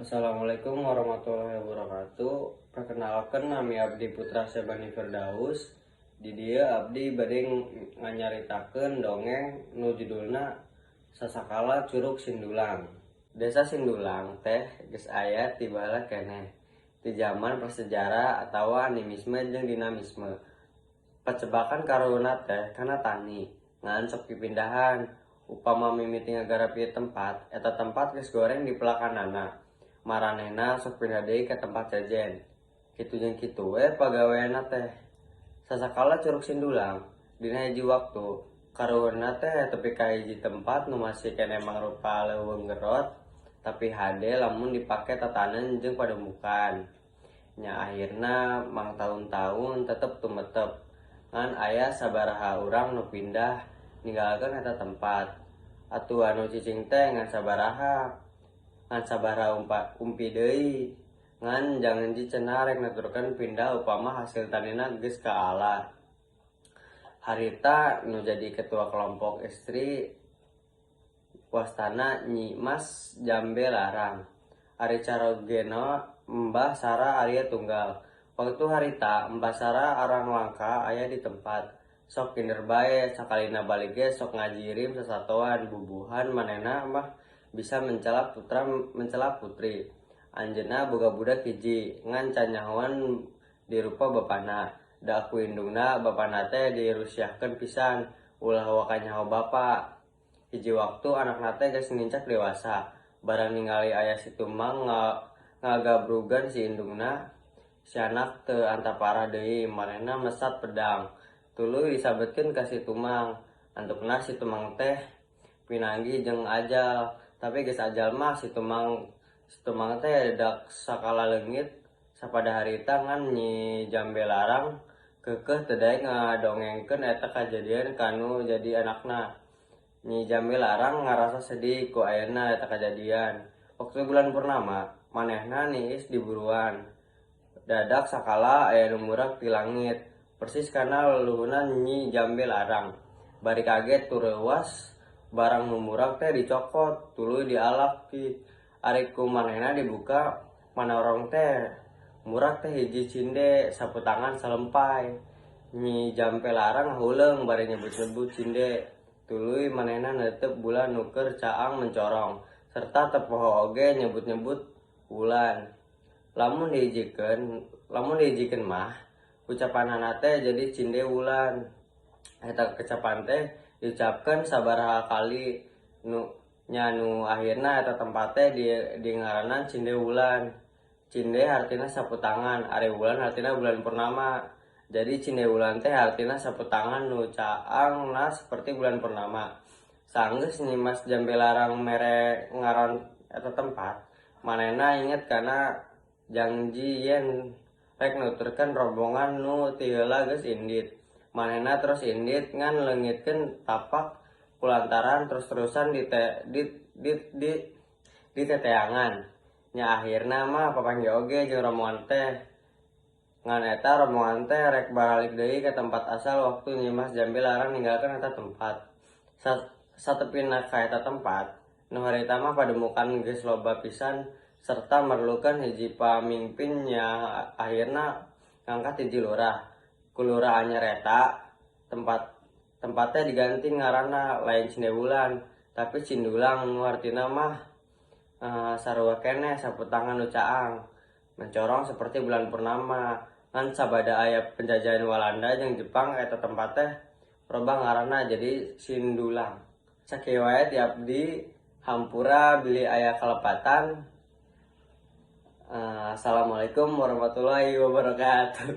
Assalamualaikum warahmatullahi wabarakatuh. Perkenalkan nami Abdi Putra Sebani Firdaus. Di dia Abdi bade nganyaritakeun dongeng nu judulna Sasakala Curug Sindulang. Desa Sindulang teh geus aya ti bala keneh ti zaman prasejarah atawa animisme jeung dinamisme. Pacebakan karuna teh kana tani ngan sok pipindahan. Upama mimiti ngagarapi tempat, eta tempat geus goreng di pelakanana. Maranehna sok pindah deui ke tempat jajan. Kitu jeung kitu we pagaweana teh. Sasakala Curug Sindulang dina hiji waktu karueuna teh tepi ka hiji tempat nu masih keneh mangrupa leuweung gerot tapi hade lamun dipake tatanen jeung padumukan. Nya akhirna mang tahun-tahun tetep tumetep ngan aya sabaraha urang nu pindah ninggalkeun eta tempat. Atuh anu cicing teh ngan sabaraha umpi deui ngan janji cenah rek nuturkeun pindah upama hasil tanina geus kaala. Harita nu jadi ketua kelompok istri wastana Nyi Mas Jambe Larang. Ari carogena Mbah Sara Arya Tunggal. Waktu harita Mbah Sara arang langka aya di tempat. Sok kinder bae sakalina balik ge sok ngajirim sasatoan bubuhan manehna mah bisa mencela putra mencela putri. Anjeunna boga budak hiji ngan canyahoan dirupa bapana. Da ku indungna bapana teh dirusyahkeun pisan ulah wakanyaho bapa. Hiji waktu anakna teh geus ngincak dewasa. Barang ningali aya situmang ngagabrugan si indungna, si anak teu antaparah deui manehna mesat pedang. Tuluy disabetkeun ka situmang. Antukna situmang teh pinanggi jeung ajal. Tapi geus ajal mah situmang teh dak sakala leungit sapada harita ngan Nyi Jambe Larang keukeuh teu daek ngadongengkeun eta kajadian kanu jadi anakna. Nyi Jambe Larang ngarasa sedih ku ayeuna eta kajadian. Waktu bulan purnama manehna niis di buruan. Dadak sakala aya nu murag ti langit persis kana leuleuna Nyi Jambe Larang. Bari kaget tur leuwas barang nu murag teh dicokot tuluy dialak ki. Ari ku manehna dibuka manorong teh murag teh hiji cinde sapu tangan salempay. Nyi Jambe Larang huleung bari nyebut-nyebut cinde. Tuluy manehna neuteup bulan nu keur caang mencorong serta teu poho oge nyebut-nyebut wulan. Lamun dihijikeun mah ucapanana teh jadi cinde wulan. Eta kecapan teh diucapkeun sabaraha kali nu akhirna eta tempat teh di ngaranan cinde wulan. Cinde artina sapu tangan, ari wulan artina bulan purnama. Jadi cinde wulan teh artina sapu tangan nu caang na seperti bulan purnama. Saenggeus Nyi Mas Jambe Larang mere ngaran eta tempat, manehna inget kana janji yen rek nuturkeun rombongan nu ti heula geus indit. Manehna terus indit ngan leungitkeun tapak kulantaran terus-terusan di teteangan. Nya akhirna mah papanggih oge jeung rombongan teh. Ngan eta rombongan teh rek baralik deui ke tempat asal waktu Nyi Mas Jambe Larang ninggalkeun eta tempat. Satepina ka eta tempat, nu harita mah pademukan geus loba pisan serta merlukeun hiji pamimpin nya akhirna ngangkat hiji lurah. Ku lurah anyar eta tempatnya diganti ngaranna lain Cinde Wulan tapi Cindulang nu artina mah sarua keneh sapu tangan nu caang mencorong seperti bulan purnama. Ngan sabada aya penjajahan Walanda jeung Jepang eta tempat teh robah ngaranna jadi Sindulang. Sakieu wae ti abdi hampura bili aya kalepatan. Assalamualaikum warahmatullahi wabarakatuh.